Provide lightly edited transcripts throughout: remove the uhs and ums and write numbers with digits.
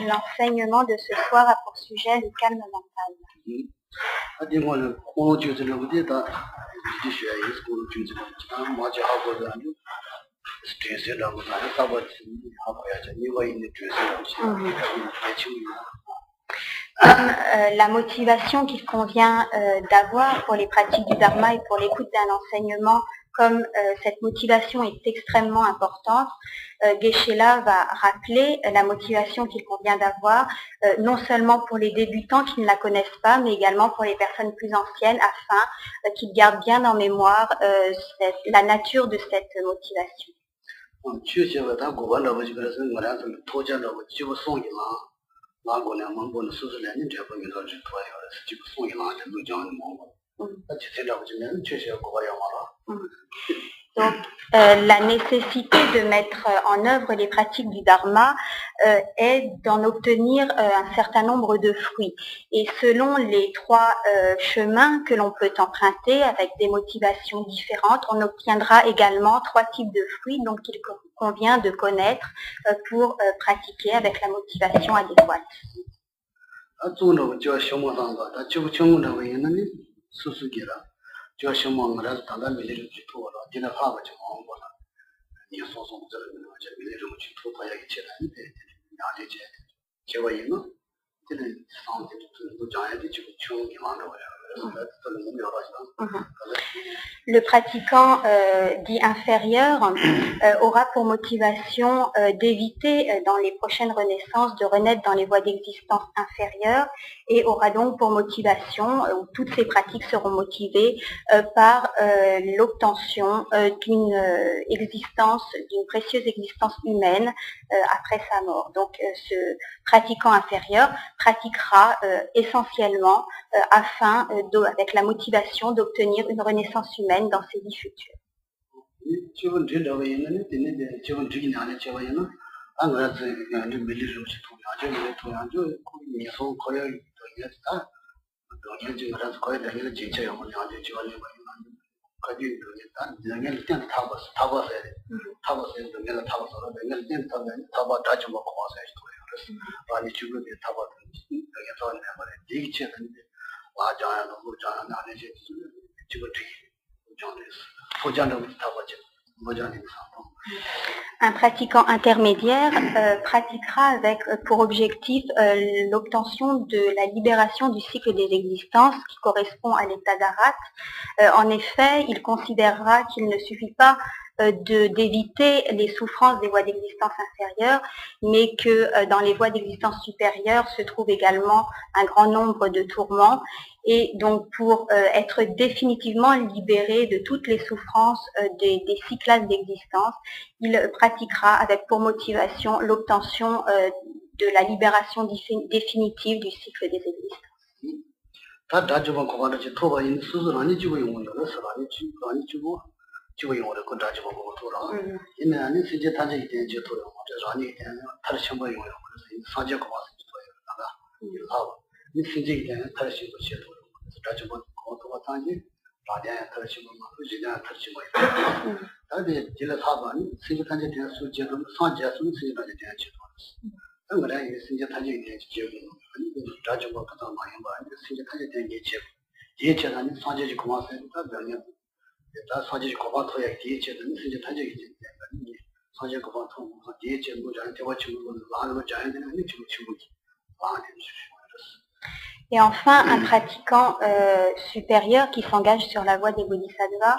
L'enseignement de ce soir a pour sujet le calme mental. Comme la motivation qu'il convient d'avoir pour les pratiques du Dharma et pour l'écoute d'un enseignement, comme cette motivation est extrêmement importante, Geshe-la va rappeler la motivation qu'il convient d'avoir, non seulement pour les débutants qui ne la connaissent pas, mais également pour les personnes plus anciennes, afin qu'ils gardent bien en mémoire la nature de cette motivation. Donc, la nécessité de mettre en œuvre les pratiques du Dharma est d'en obtenir un certain nombre de fruits. Et selon les trois chemins que l'on peut emprunter avec des motivations différentes, on obtiendra également trois types de fruits, donc il convient de connaître pour pratiquer avec la motivation adéquate. Le pratiquant dit inférieur aura pour motivation d'éviter dans les prochaines renaissances de renaître dans les voies d'existence inférieures et aura donc pour motivation, toutes ces pratiques seront motivées par l'obtention d'une précieuse existence humaine après sa mort. Donc ce pratiquant inférieur pratiquera essentiellement afin, avec la motivation d'obtenir une renaissance humaine dans ses vies futures. Un pratiquant intermédiaire pratiquera avec pour objectif l'obtention de la libération du cycle des existences qui correspond à l'état d'Arat. En effet, il considérera qu'il ne suffit pas d'éviter les souffrances des voies d'existence inférieures, mais que dans les voies d'existence supérieures se trouve également un grand nombre de tourments. Et donc pour être définitivement libéré de toutes les souffrances des six classes d'existence, il pratiquera avec pour motivation l'obtention de la libération définitive du cycle des existences. Et enfin, un pratiquant supérieur qui s'engage sur la voie des bodhisattvas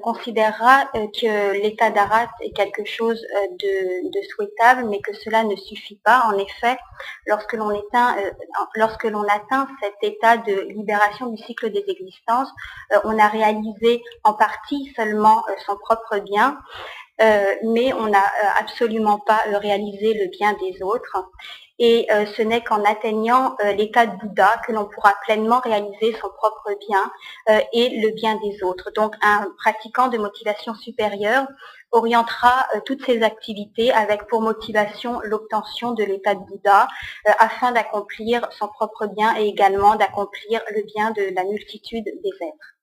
considérera que l'état d'Arat est quelque chose de souhaitable, mais que cela ne suffit pas. En effet, lorsque l'on atteint cet état de libération du cycle des existences, on a réalisé en partie seulement son propre bien, mais on n'a absolument pas réalisé le bien des autres. Et ce n'est qu'en atteignant l'état de Bouddha que l'on pourra pleinement réaliser son propre bien et le bien des autres. Donc un pratiquant de motivation supérieure orientera toutes ses activités avec pour motivation l'obtention de l'état de Bouddha afin d'accomplir son propre bien et également d'accomplir le bien de la multitude des êtres.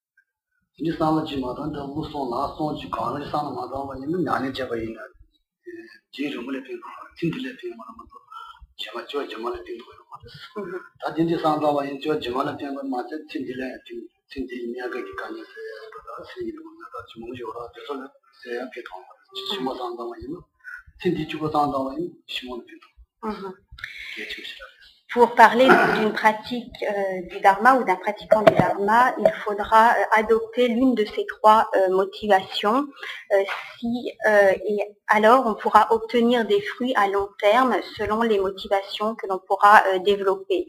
Pour parler d'une pratique du dharma ou d'un pratiquant du dharma, il faudra adopter l'une de ces trois motivations. Et alors, on pourra obtenir des fruits à long terme selon les motivations que l'on pourra développer.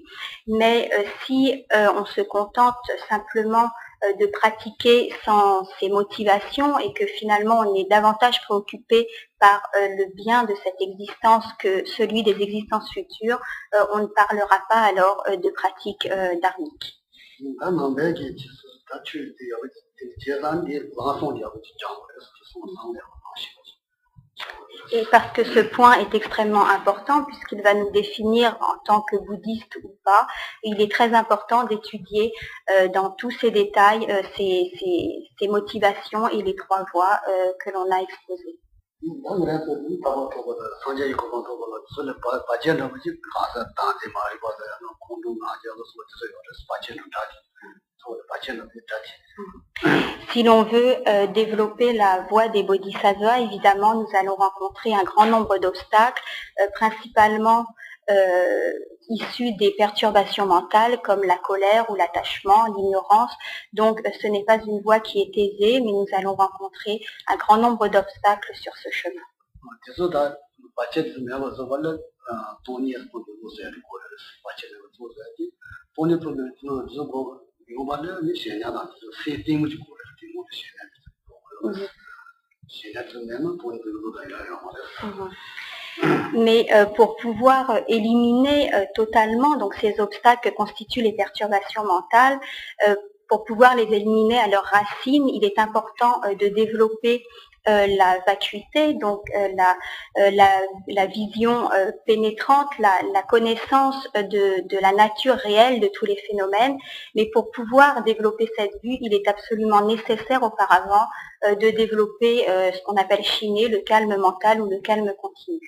Mais si on se contente simplement de pratiquer sans ces motivations et que finalement on est davantage préoccupé par le bien de cette existence que celui des existences futures, on ne parlera pas alors de pratique dharmique. Et parce que ce point est extrêmement important puisqu'il va nous définir en tant que bouddhiste ou pas, il est très important d'étudier dans tous ces détails ces motivations et les trois voies que l'on a exposées. Si l'on veut développer la voie des bodhisattvas, évidemment, nous allons rencontrer un grand nombre d'obstacles, principalement issus des perturbations mentales comme la colère ou l'attachement, l'ignorance. Donc, ce n'est pas une voie qui est aisée, mais nous allons rencontrer un grand nombre d'obstacles sur ce chemin. Mais pour pouvoir éliminer totalement donc ces obstacles que constituent les perturbations mentales, pour pouvoir les éliminer à leurs racines, il est important de développer la vacuité, donc la vision pénétrante, la connaissance de la nature réelle de tous les phénomènes. Mais pour pouvoir développer cette vue, il est absolument nécessaire auparavant de développer ce qu'on appelle shiné, le calme mental ou le calme continu.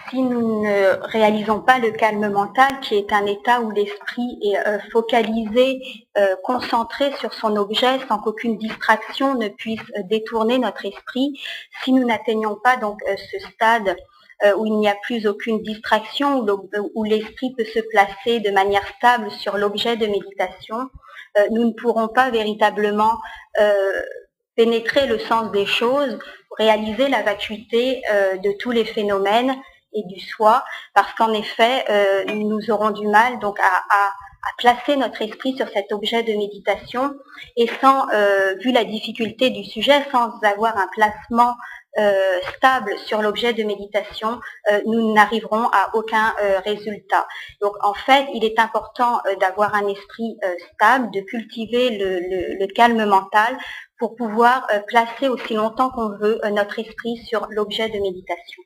Si nous ne réalisons pas le calme mental, qui est un état où l'esprit est focalisé, concentré sur son objet, sans qu'aucune distraction ne puisse détourner notre esprit, si nous n'atteignons pas donc ce stade où il n'y a plus aucune distraction, où l'esprit peut se placer de manière stable sur l'objet de méditation, nous ne pourrons pas véritablement pénétrer le sens des choses, réaliser la vacuité de tous les phénomènes et du soi, parce qu'en effet, nous aurons du mal donc à placer notre esprit sur cet objet de méditation, et sans, vu la difficulté du sujet, sans avoir un placement stable sur l'objet de méditation, nous n'arriverons à aucun résultat. Donc en fait, il est important d'avoir un esprit stable, de cultiver le calme mental pour pouvoir placer aussi longtemps qu'on veut notre esprit sur l'objet de méditation.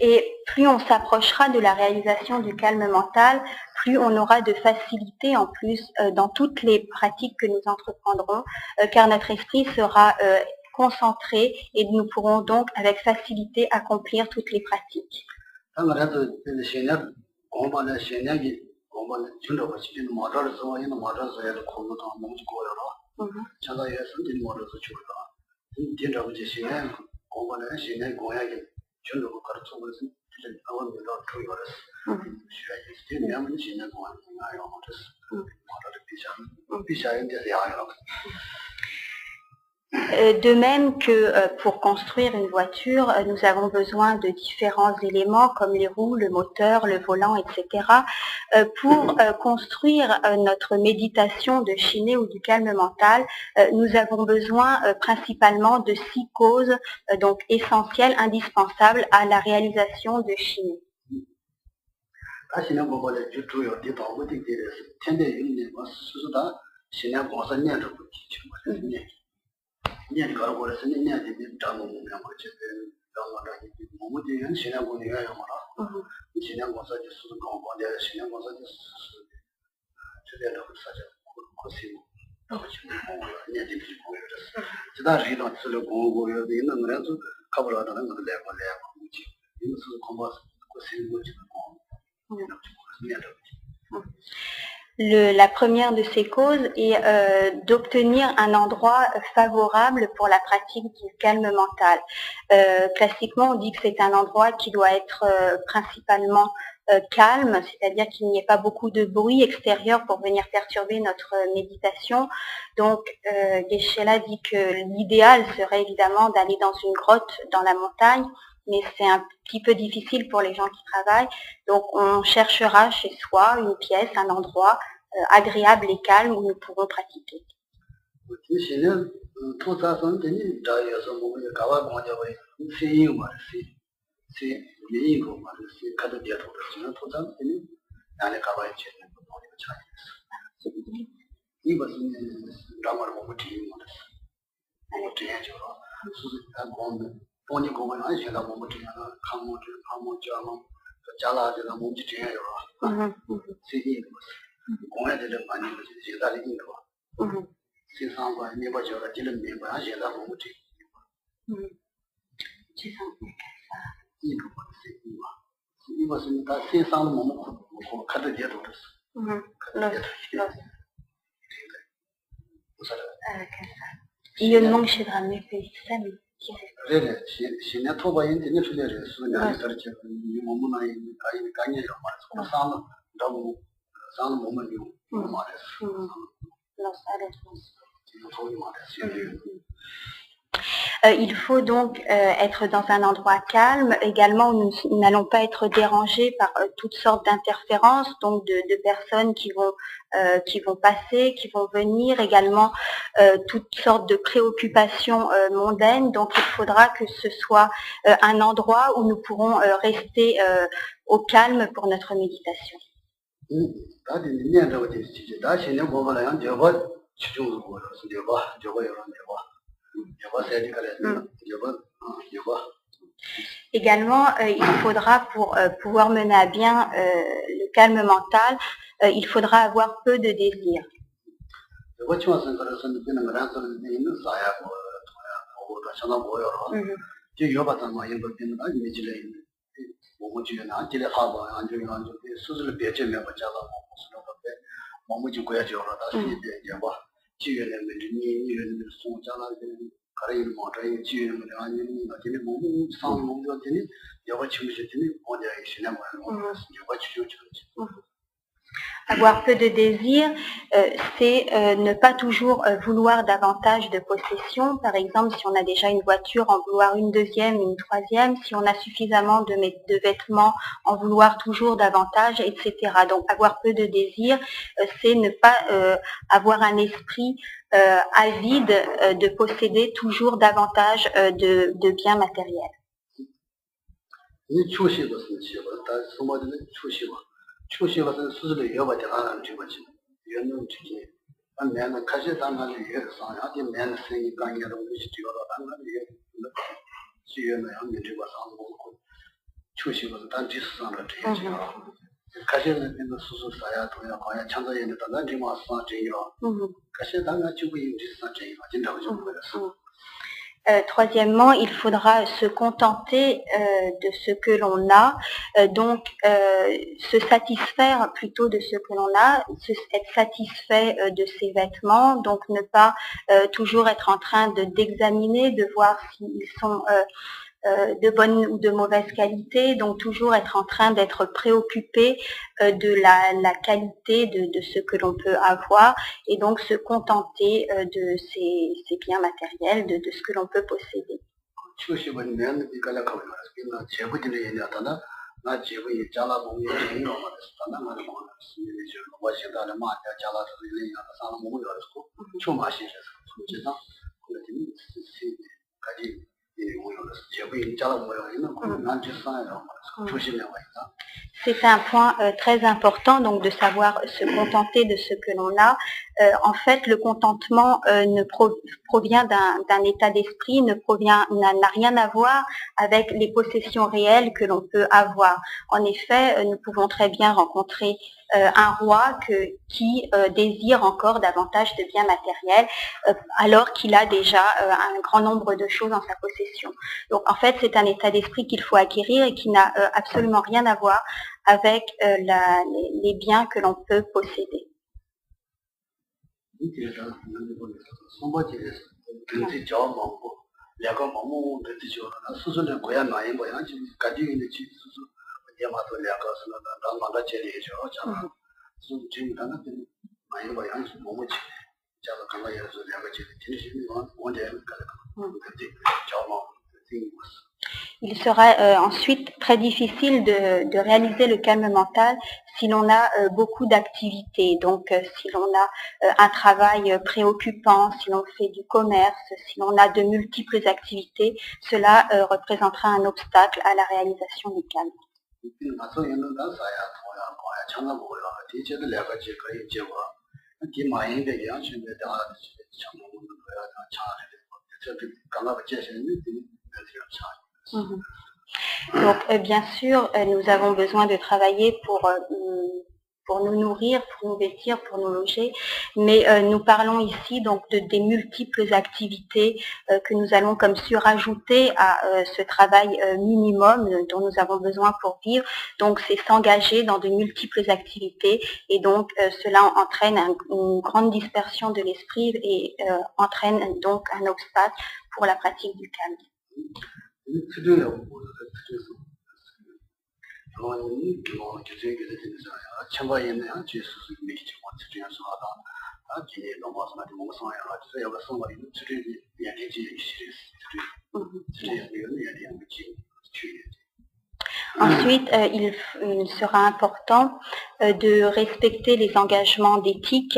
Et plus on s'approchera de la réalisation du calme mental, plus on aura de facilité en plus dans toutes les pratiques que nous entreprendrons, car notre esprit sera concentré et nous pourrons donc avec facilité accomplir toutes les pratiques. De même que pour construire une voiture, nous avons besoin de différents éléments comme les roues, le moteur, le volant, etc. Pour construire notre méditation de Shiné ou du calme mental, nous avons besoin principalement de 6 causes donc essentielles, indispensables à la réalisation de Shiné. La première de ces causes est d'obtenir un endroit favorable pour la pratique du calme mental. Classiquement, on dit que c'est un endroit qui doit être principalement calme, c'est-à-dire qu'il n'y ait pas beaucoup de bruit extérieur pour venir perturber notre méditation. Donc, Geshe-la dit que l'idéal serait évidemment d'aller dans une grotte dans la montagne, mais c'est un petit peu difficile pour les gens qui travaillent. Donc, on cherchera chez soi une pièce, un endroit agréable et calme où nous pourrons pratiquer. Il faut donc être dans un endroit calme, également où nous n'allons pas être dérangés par toutes sortes d'interférences, donc de personnes qui vont passer, qui vont venir, également toutes sortes de préoccupations mondaines. Donc il faudra que ce soit un endroit où nous pourrons rester au calme pour notre méditation. Également, il faudra, pour pouvoir mener à bien le calme mental, il faudra avoir peu de désir. Avoir peu de désir, c'est ne pas toujours vouloir davantage de possessions. Par exemple, si on a déjà une voiture, en vouloir une deuxième, une troisième. Si on a suffisamment de vêtements, en vouloir toujours davantage, etc. Donc, avoir peu de désir, c'est ne pas avoir un esprit avide de posséder toujours davantage de biens matériels. Troisièmement, il faudra se contenter de ce que l'on a, donc se satisfaire plutôt de ce que l'on a, être satisfait de ses vêtements, donc ne pas toujours être en train d'examiner, de voir s'ils sont de bonne ou de mauvaise qualité, donc toujours être en train d'être préoccupé de la qualité de ce que l'on peut avoir et donc se contenter de ces biens matériels, de ce que l'on peut posséder. C'est un point très important, donc de savoir se contenter de ce que l'on a. En fait, le contentement provient d'un état d'esprit, n'a rien à voir avec les possessions réelles que l'on peut avoir. En effet, nous pouvons très bien rencontrer un roi qui désire encore davantage de biens matériels alors qu'il a déjà un grand nombre de choses en sa possession. Donc en fait, c'est un état d'esprit qu'il faut acquérir et qui n'a absolument rien à voir avec les biens que l'on peut posséder. Il sera ensuite très difficile de réaliser le calme mental si l'on a beaucoup d'activités. Donc si l'on a un travail préoccupant, si l'on fait du commerce, si l'on a de multiples activités, cela représentera un obstacle à la réalisation du calme. Donc bien sûr, nous avons besoin de travailler pour nous nourrir, pour nous vêtir, pour nous loger, mais nous parlons ici donc des multiples activités que nous allons comme surajouter à ce travail minimum dont nous avons besoin pour vivre. Donc c'est s'engager dans de multiples activités et donc cela entraîne une grande dispersion de l'esprit et entraîne donc un obstacle pour la pratique du calme. Ensuite, il sera important de respecter les engagements d'éthique,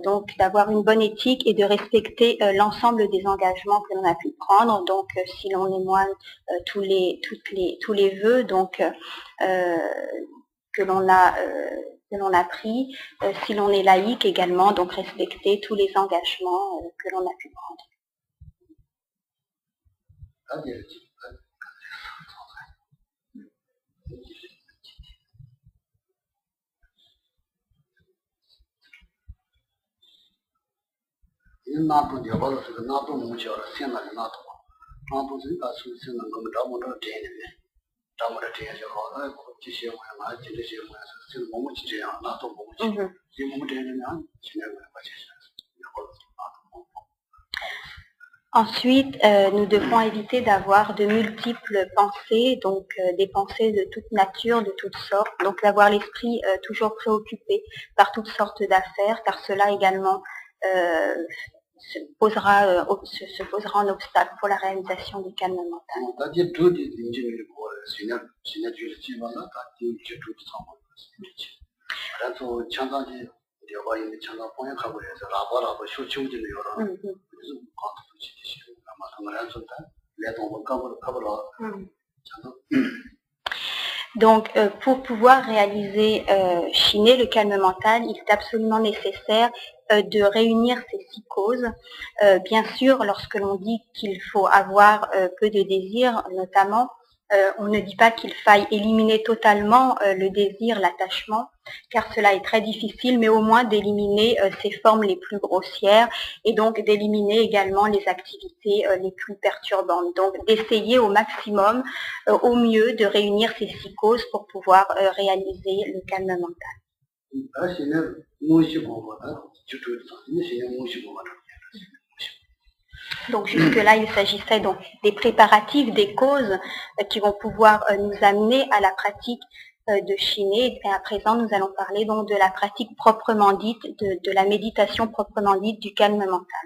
donc d'avoir une bonne éthique et de respecter l'ensemble des engagements que l'on a pu prendre. Donc si l'on est moine, tous les vœux donc que l'on a pris, si l'on est laïque également, donc respecter tous les engagements que l'on a pu prendre. Ensuite, nous devons éviter d'avoir de multiples pensées, donc des pensées de toute nature, de toutes sortes, donc d'avoir l'esprit toujours préoccupé par toutes sortes d'affaires, car cela également se posera en obstacle pour la réalisation du calme mental. Donc, pour pouvoir réaliser chiner le calme mental, il est absolument nécessaire de réunir ces 6 causes. Bien sûr, lorsque l'on dit qu'il faut avoir peu de désir, notamment, on ne dit pas qu'il faille éliminer totalement le désir, l'attachement, car cela est très difficile, mais au moins d'éliminer ces formes les plus grossières et donc d'éliminer également les activités les plus perturbantes. Donc d'essayer au maximum, au mieux, de réunir ces 6 causes pour pouvoir réaliser le calme mental. Donc jusque-là, il s'agissait donc des préparatifs, des causes qui vont pouvoir nous amener à la pratique de chiner. Et à présent, nous allons parler donc de la pratique proprement dite, de la méditation proprement dite, du calme mental.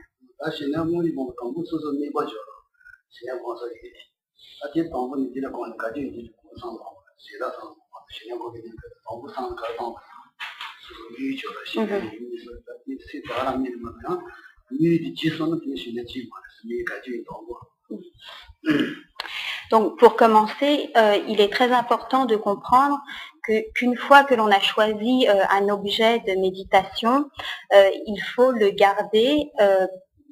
Donc, pour commencer, il est très important de comprendre qu'une fois que l'on a choisi un objet de méditation, il faut le garder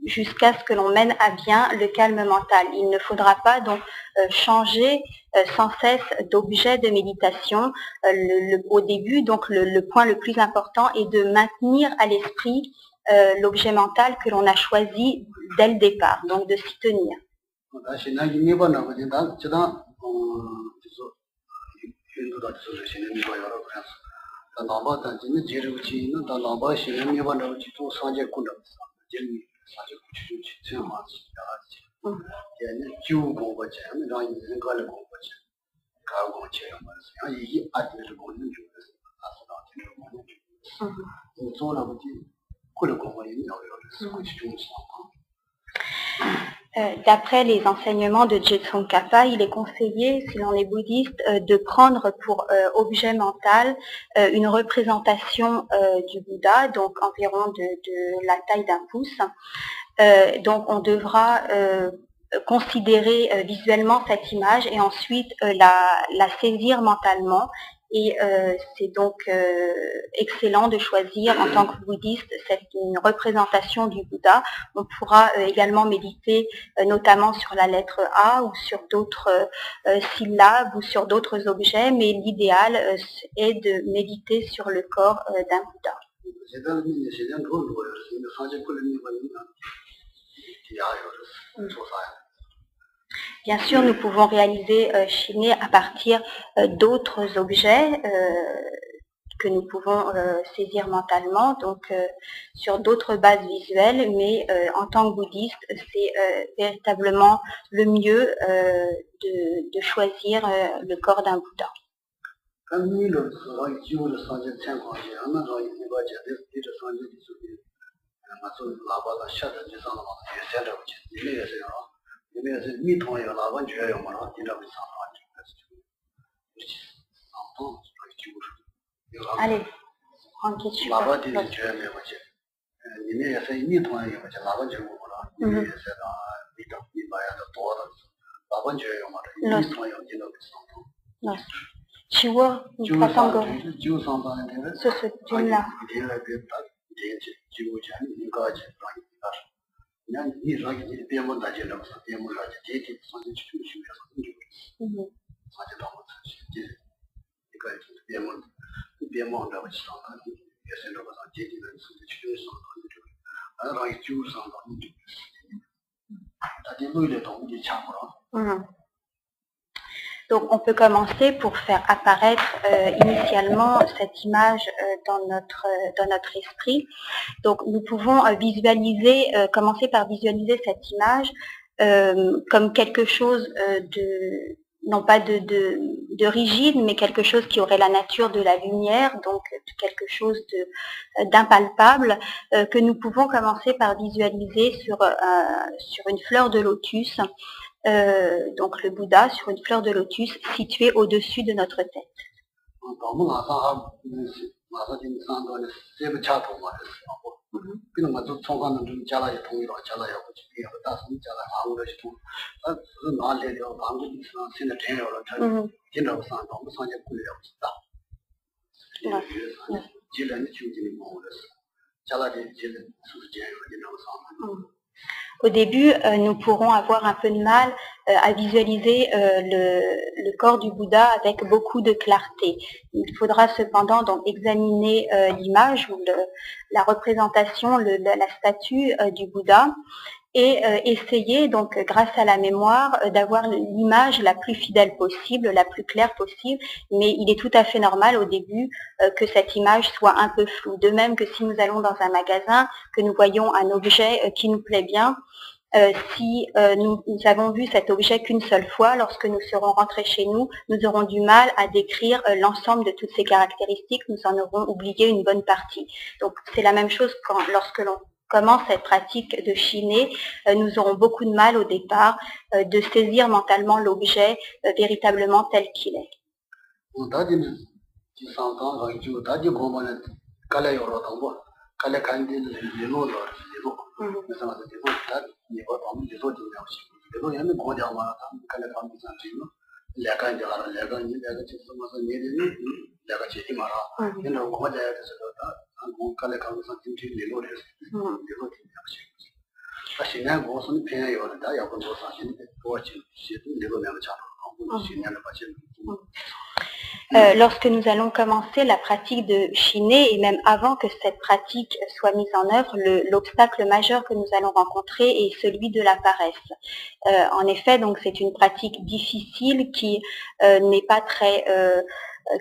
jusqu'à ce que l'on mène à bien le calme mental. Il ne faudra pas donc changer sans cesse d'objet de méditation. Au début, donc le point le plus important est de maintenir à l'esprit l'objet mental que l'on a choisi dès le départ, donc de s'y tenir. D'après les enseignements de Je Tsongkhapa, il est conseillé, si l'on est bouddhiste, de prendre pour objet mental une représentation du Bouddha, donc environ de la taille d'un pouce. Donc on devra considérer visuellement cette image et ensuite la saisir mentalement. Et c'est donc excellent de choisir en tant que bouddhiste une représentation du Bouddha. On pourra également méditer notamment sur la lettre A ou sur d'autres syllabes ou sur d'autres objets, mais l'idéal est de méditer sur le corps d'un Bouddha. Bien sûr, nous pouvons réaliser chiner à partir d'autres objets que nous pouvons saisir mentalement, donc sur d'autres bases visuelles, mais en tant que bouddhiste, c'est véritablement le mieux de choisir le corps d'un Bouddha. Allez, en question. Chiwa, là. Donc on peut commencer pour faire apparaître initialement cette image dans notre esprit. Donc nous pouvons visualiser, commencer par visualiser cette image comme quelque chose non pas de rigide, mais quelque chose qui aurait la nature de la lumière, donc quelque chose d'impalpable, que nous pouvons commencer par visualiser sur une fleur de lotus, donc le Bouddha sur une fleur de lotus située au-dessus de notre tête. Au début, nous pourrons avoir un peu de mal à visualiser le corps du Bouddha avec beaucoup de clarté. Il faudra cependant donc examiner l'image ou la représentation, la statue du Bouddha et essayer donc grâce à la mémoire d'avoir l'image la plus fidèle possible, la plus claire possible, mais il est tout à fait normal au début que cette image soit un peu floue. De même que si nous allons dans un magasin, que nous voyons un objet qui nous plaît bien, Si nous avons vu cet objet qu'une seule fois, lorsque nous serons rentrés chez nous, nous aurons du mal à décrire l'ensemble de toutes ces caractéristiques, nous en aurons oublié une bonne partie. Donc c'est la même chose lorsque l'on commence cette pratique de chiner, nous aurons beaucoup de mal au départ de saisir mentalement l'objet véritablement tel qu'il est. Lorsque nous allons commencer la pratique de chiner, et même avant que cette pratique soit mise en œuvre, l'obstacle majeur que nous allons rencontrer est celui de la paresse. En effet, donc c'est une pratique difficile qui n'est pas très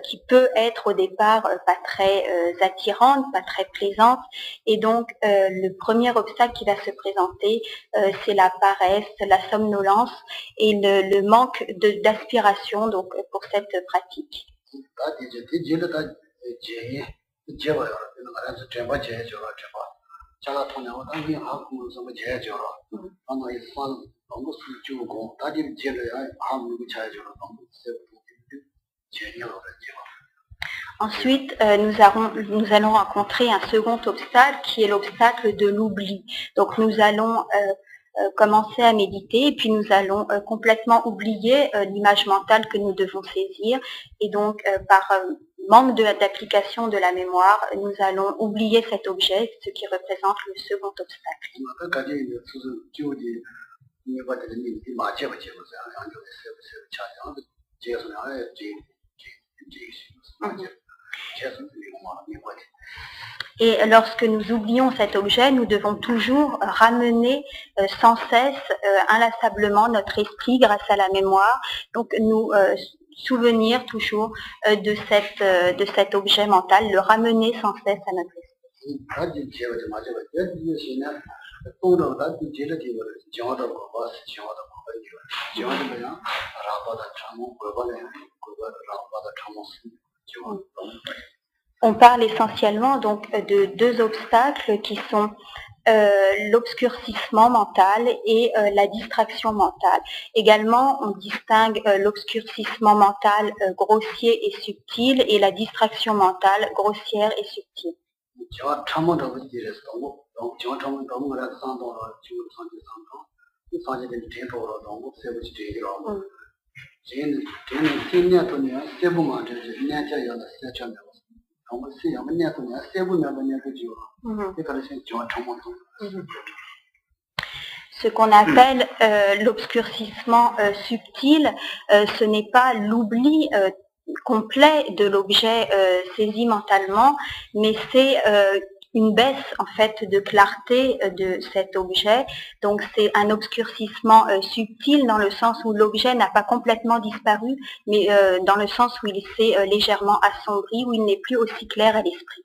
qui peut être au départ pas très attirante, pas très plaisante, et donc le premier obstacle qui va se présenter, c'est la paresse, la somnolence et le manque d'aspiration donc pour cette pratique. Ensuite, nous allons rencontrer un second obstacle qui est l'obstacle de l'oubli. Donc nous allons commencer à méditer et puis nous allons complètement oublier l'image mentale que nous devons saisir et donc par manque d'application de la mémoire, nous allons oublier cet objet, ce qui représente le second obstacle. Et lorsque nous oublions cet objet, nous devons toujours ramener sans cesse, inlassablement notre esprit grâce à la mémoire, donc nous souvenir toujours de cet objet mental, le ramener sans cesse à notre esprit. On parle essentiellement donc de deux obstacles qui sont l'obscurcissement mental et la distraction mentale. Également, on distingue l'obscurcissement mental grossier et subtil et la distraction mentale grossière et subtile. Ce qu'on appelle l'obscurcissement subtil, ce n'est pas l'oubli complet de l'objet saisi mentalement, mais c'est une baisse en fait de clarté de cet objet. Donc c'est un obscurcissement subtil dans le sens où l'objet n'a pas complètement disparu, mais dans le sens où il s'est légèrement assombri, où il n'est plus aussi clair à l'esprit.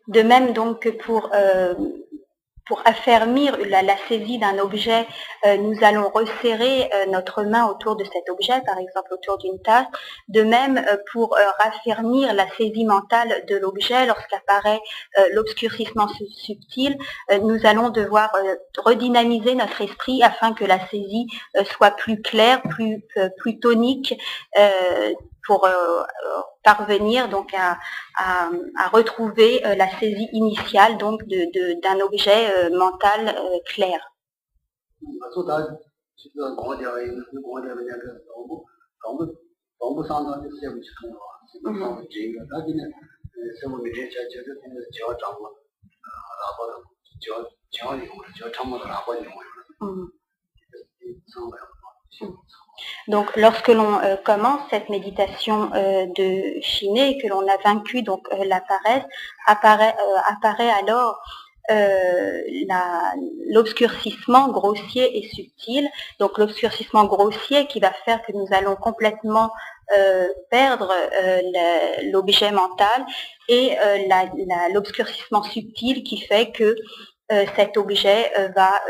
De même donc que pour affermir la saisie d'un objet, nous allons resserrer notre main autour de cet objet, par exemple autour d'une tasse. De même, pour raffermir la saisie mentale de l'objet, lorsqu'apparaît l'obscurcissement subtil, nous allons devoir redynamiser notre esprit afin que la saisie soit plus claire, plus tonique, pour parvenir donc à retrouver la saisie initiale donc d'un objet mental clair. Donc, lorsque l'on commence cette méditation de Shiné, que l'on a vaincu donc la paresse, apparaît alors l'obscurcissement grossier et subtil. Donc, l'obscurcissement grossier qui va faire que nous allons complètement perdre l'objet mental, et l'obscurcissement subtil qui fait que cet objet va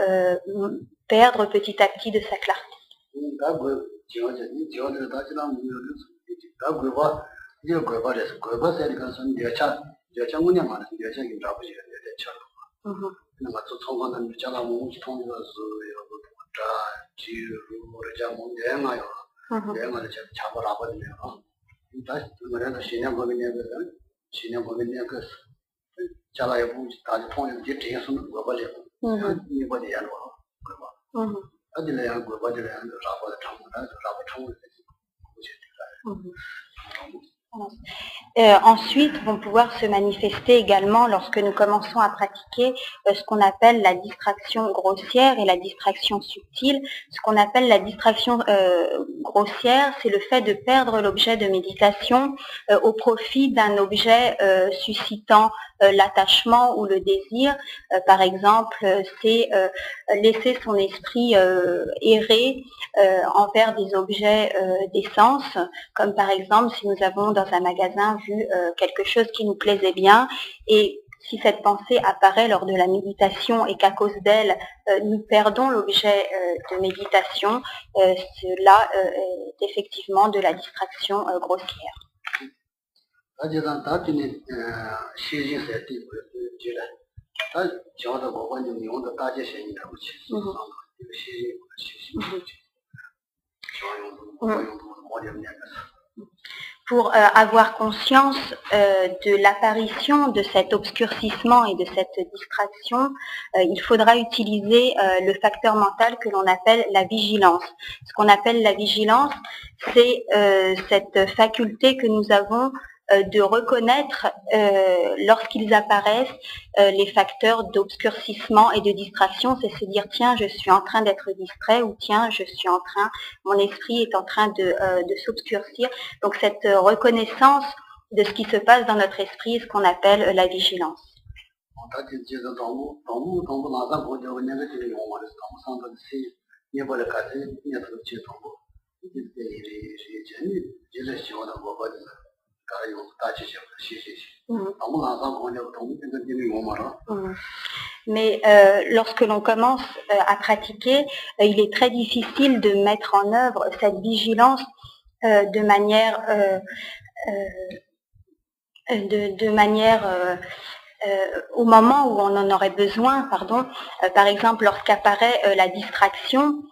perdre petit à petit de sa clarté. Ensuite, vont pouvoir se manifester également, lorsque nous commençons à pratiquer ce qu'on appelle la distraction grossière et la distraction subtile. Ce qu'on appelle la distraction grossière, c'est le fait de perdre l'objet de méditation au profit d'un objet suscitant l'attachement ou le désir. Par exemple, c'est laisser son esprit errer envers des objets d'essence, comme par exemple si nous avons dans un magasin vu quelque chose qui nous plaisait bien, et si cette pensée apparaît lors de la méditation et qu'à cause d'elle nous perdons l'objet de méditation, cela est effectivement de la distraction grossière. Pour avoir conscience de l'apparition de cet obscurcissement et de cette distraction, il faudra utiliser le facteur mental que l'on appelle la vigilance. Ce qu'on appelle la vigilance, c'est cette faculté que nous avons de reconnaître lorsqu'ils apparaissent les facteurs d'obscurcissement et de distraction. C'est se dire, tiens, je suis en train d'être distrait, ou tiens, mon esprit est en train de s'obscurcir. Donc cette reconnaissance de ce qui se passe dans notre esprit est ce qu'on appelle la vigilance. Mais lorsque l'on commence à pratiquer, il est très difficile de mettre en œuvre cette vigilance de manière au moment où on en aurait besoin, par exemple lorsqu'apparaît la distraction,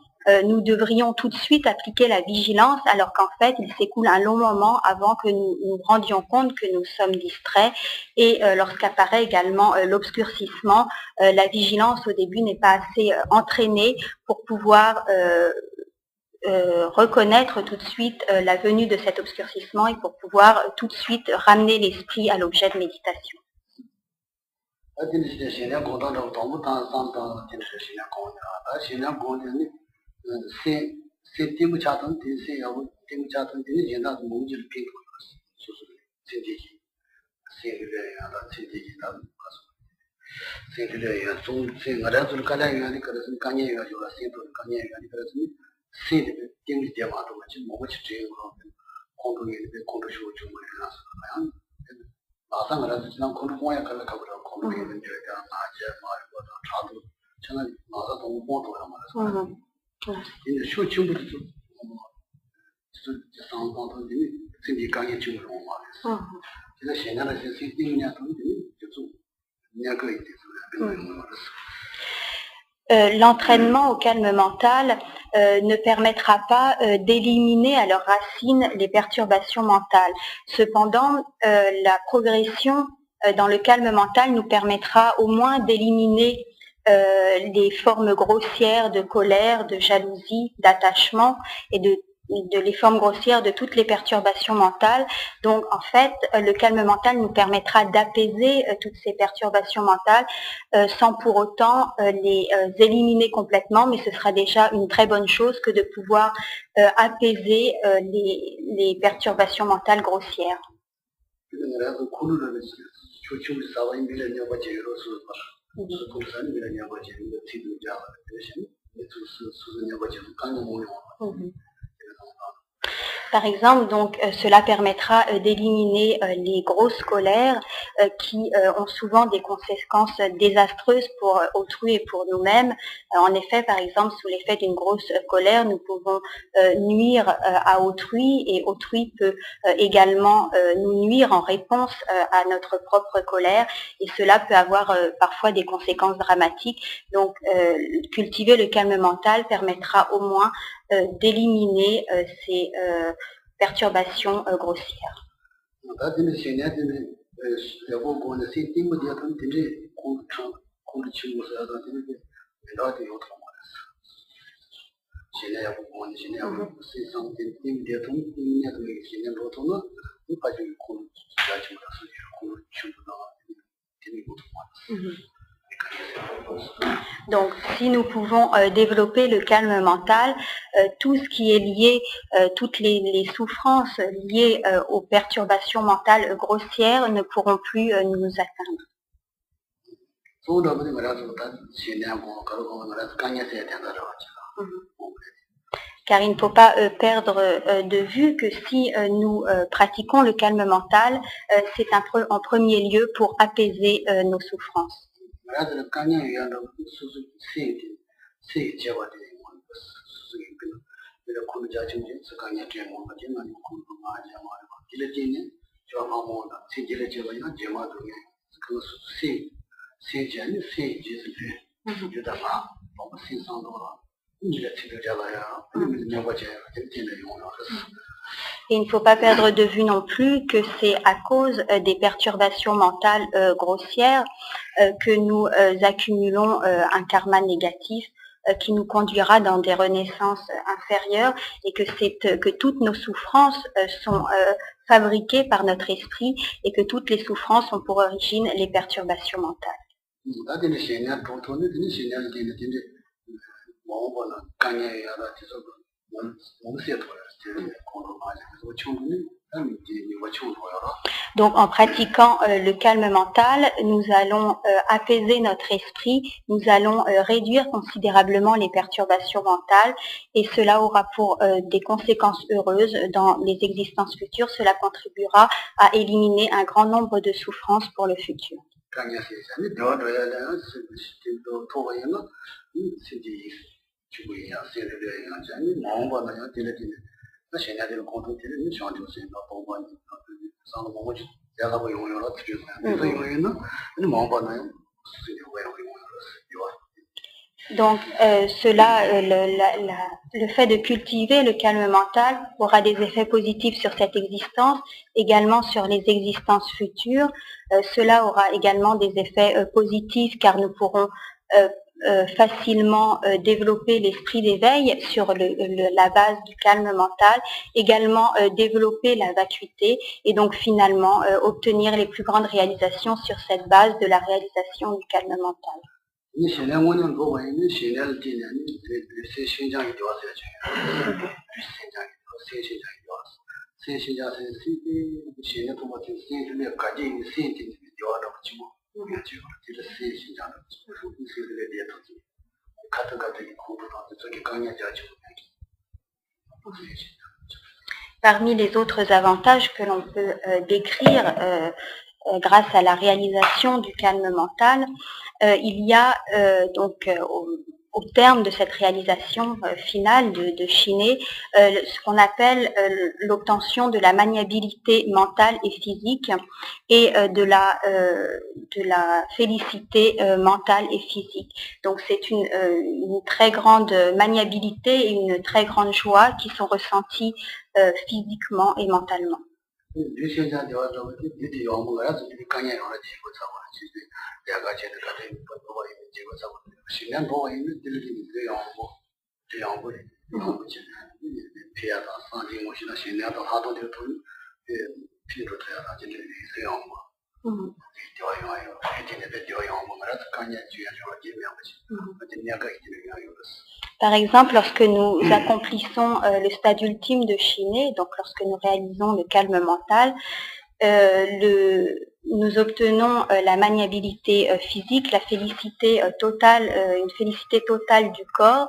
nous devrions tout de suite appliquer la vigilance, alors qu'en fait il s'écoule un long moment avant que nous nous rendions compte que nous sommes distraits. Et lorsqu'apparaît également l'obscurcissement, la vigilance au début n'est pas assez entraînée pour pouvoir reconnaître tout de suite la venue de cet obscurcissement et pour pouvoir tout de suite ramener l'esprit à l'objet de méditation. L'entraînement au calme mental ne permettra pas d'éliminer à leur racine les perturbations mentales. Cependant, la progression dans le calme mental nous permettra au moins d'éliminer les formes grossières de colère, de jalousie, d'attachement et de les formes grossières de toutes les perturbations mentales. Donc en fait, le calme mental nous permettra d'apaiser toutes ces perturbations mentales sans pour autant les éliminer complètement, mais ce sera déjà une très bonne chose que de pouvoir apaiser les perturbations mentales grossières. Par exemple, donc, cela permettra d'éliminer les grosses colères qui ont souvent des conséquences désastreuses pour autrui et pour nous-mêmes. En effet, par exemple, sous l'effet d'une grosse colère, nous pouvons nuire à autrui et autrui peut également nous nuire en réponse à notre propre colère et cela peut avoir parfois des conséquences dramatiques. Donc, cultiver le calme mental permettra au moins d'éliminer ces perturbations grossières. Donc, si nous pouvons développer le calme mental, tout ce qui est lié, toutes les souffrances liées aux perturbations mentales grossières ne pourront plus nous atteindre. Car il ne faut pas perdre de vue que si nous pratiquons le calme mental, c'est en premier lieu pour apaiser nos souffrances. Et il ne faut pas perdre de vue non plus que c'est à cause des perturbations mentales grossières que nous accumulons un karma négatif qui nous conduira dans des renaissances inférieures et que toutes nos souffrances sont fabriquées par notre esprit et que toutes les souffrances ont pour origine les perturbations mentales. Donc en pratiquant le calme mental, nous allons apaiser notre esprit, nous allons réduire considérablement les perturbations mentales et cela aura pour des conséquences heureuses dans les existences futures. Cela contribuera à éliminer un grand nombre de souffrances pour le futur. Donc le fait de cultiver le calme mental aura des effets positifs sur cette existence, également sur les existences futures. Cela aura également des effets positifs car nous pourrons facilement développer l'esprit d'éveil sur la base du calme mental, également développer la vacuité et donc finalement obtenir les plus grandes réalisations sur cette base de la réalisation du calme mental. Parmi les autres avantages que l'on peut décrire grâce à la réalisation du calme mental, il y a donc au terme de cette réalisation finale de Shiné, ce qu'on appelle l'obtention de la maniabilité mentale et physique et de la félicité mentale et physique. Donc c'est une très grande maniabilité et une très grande joie qui sont ressenties physiquement et mentalement. Par exemple, lorsque nous accomplissons le stade ultime de Shiné, donc lorsque nous réalisons le calme mental, nous obtenons la maniabilité physique, la félicité totale, une félicité totale du corps,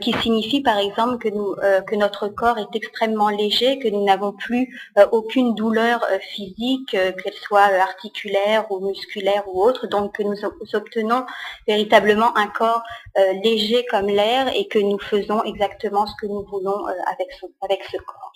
qui signifie par exemple que notre corps est extrêmement léger, que nous n'avons plus aucune douleur physique, qu'elle soit articulaire ou musculaire ou autre, donc que nous obtenons véritablement un corps léger comme l'air et que nous faisons exactement ce que nous voulons avec ce corps.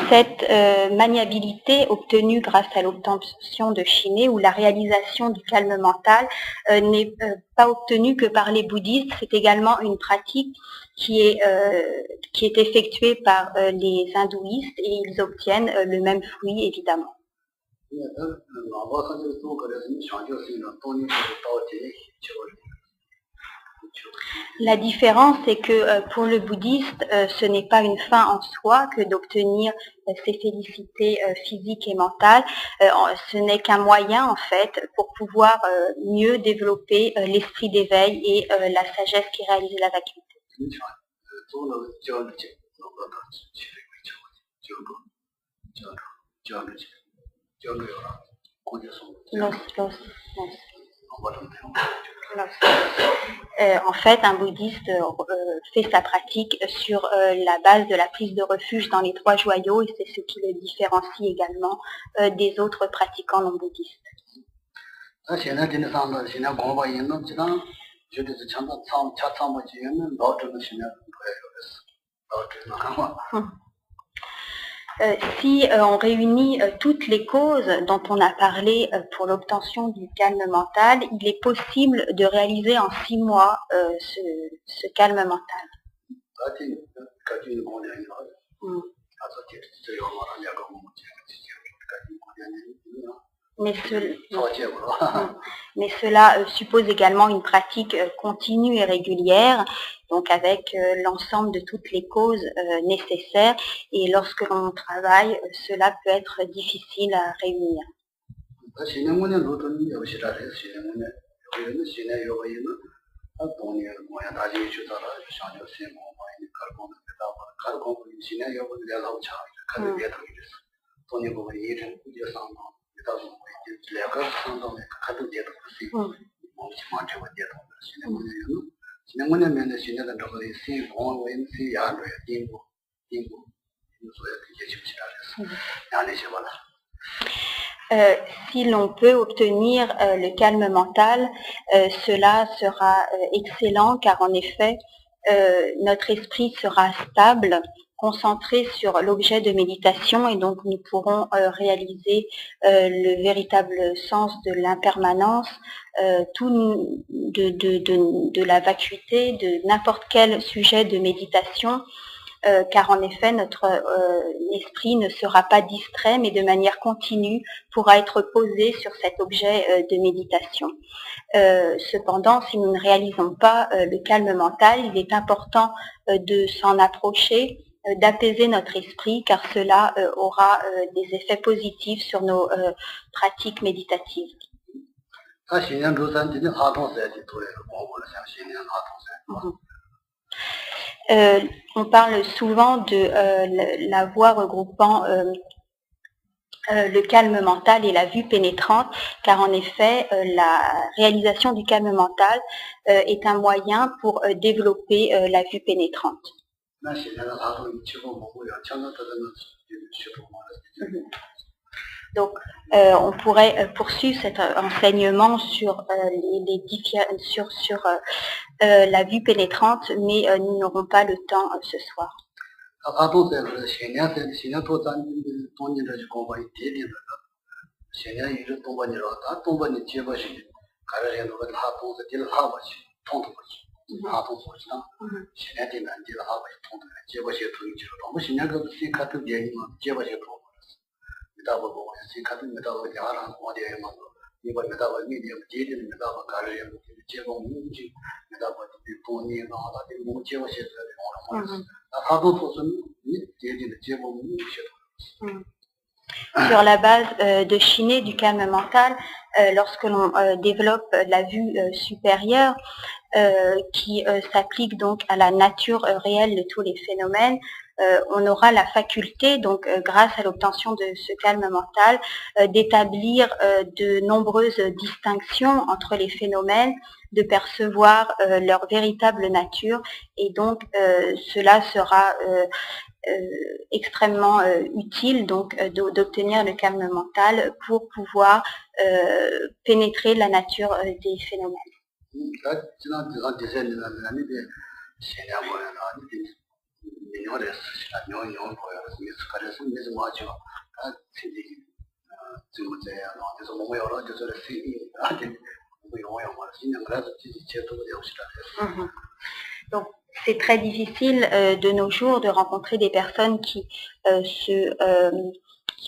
Cette maniabilité obtenue grâce à l'obtention de Shiné ou la réalisation du calme mental n'est pas obtenue que par les bouddhistes, c'est également une pratique qui est effectuée par les hindouistes et ils obtiennent le même fruit évidemment. La différence, c'est que pour le bouddhiste, ce n'est pas une fin en soi que d'obtenir ces félicités physiques et mentales. Ce n'est qu'un moyen, en fait, pour pouvoir mieux développer l'esprit d'éveil et la sagesse qui réalise la vacuité. En fait, un bouddhiste fait sa pratique sur la base de la prise de refuge dans les trois joyaux et c'est ce qui le différencie également des autres pratiquants non bouddhistes. Si on réunit toutes les causes dont on a parlé pour l'obtention du calme mental, il est possible de réaliser en 6 mois ce calme mental. Mais cela suppose également une pratique continue et régulière, donc avec l'ensemble de toutes les causes nécessaires. Et lorsque l'on travaille, cela peut être difficile à réunir. Si l'on peut obtenir le calme mental, cela sera excellent car en effet, notre esprit sera stable, concentré sur l'objet de méditation et donc nous pourrons réaliser le véritable sens de l'impermanence, de la vacuité, de n'importe quel sujet de méditation. Car en effet, notre esprit ne sera pas distrait, mais de manière continue pourra être posé sur cet objet de méditation. Cependant, si nous ne réalisons pas le calme mental, il est important de s'en approcher, d'apaiser notre esprit, car cela aura des effets positifs sur nos pratiques méditatives. On parle souvent de la voie regroupant le calme mental et la vue pénétrante, car en effet, la réalisation du calme mental est un moyen pour développer la vue pénétrante. Donc, on pourrait poursuivre cet enseignement sur la vue pénétrante, mais nous n'aurons pas le temps ce soir. Sur la base de Shiné, du calme mental, lorsque l'on développe la vue supérieure, qui s'applique donc à la nature réelle de tous les phénomènes, on aura la faculté, donc grâce à l'obtention de ce calme mental, d'établir de nombreuses distinctions entre les phénomènes, de percevoir leur véritable nature, et donc cela sera extrêmement utile donc d'obtenir le calme mental pour pouvoir pénétrer la nature des phénomènes. Donc, c'est très difficile de nos jours de rencontrer des personnes qui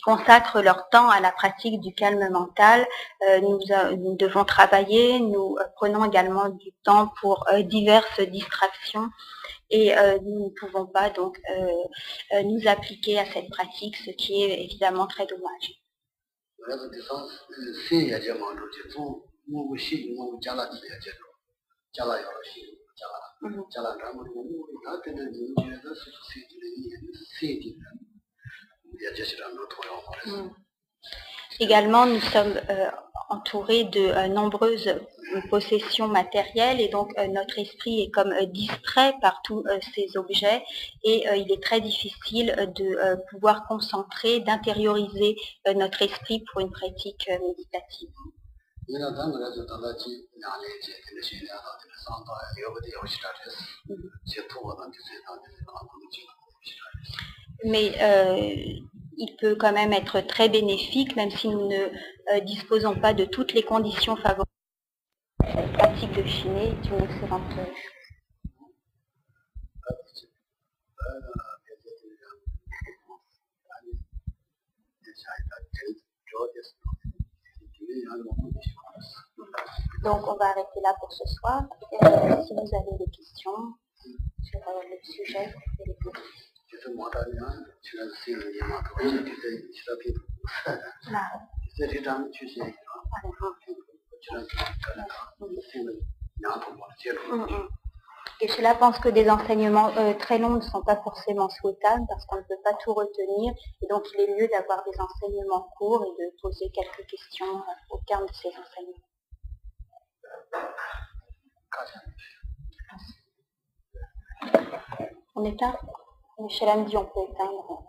consacrent leur temps à la pratique du calme mental. Nous devons travailler, nous prenons également du temps pour diverses distractions et nous ne pouvons pas donc nous appliquer à cette pratique, ce qui est évidemment très dommage. Également, nous sommes entourés de nombreuses possessions matérielles et donc notre esprit est comme distrait par tous ces objets et il est très difficile de pouvoir concentrer, d'intérioriser notre esprit pour une pratique méditative. Mais il peut quand même être très bénéfique, même si nous ne disposons pas de toutes les conditions favorables. La pratique de Shiné est une excellente chose. Donc on va arrêter là pour ce soir. Si vous avez des questions sur le sujet, vous pouvez les poser. Et cela pense que des enseignements très longs ne sont pas forcément souhaitables parce qu'on ne peut pas tout retenir. Et donc il est mieux d'avoir des enseignements courts et de poser quelques questions au terme de ces enseignements. On éteint? Michel me dit on peut éteindre.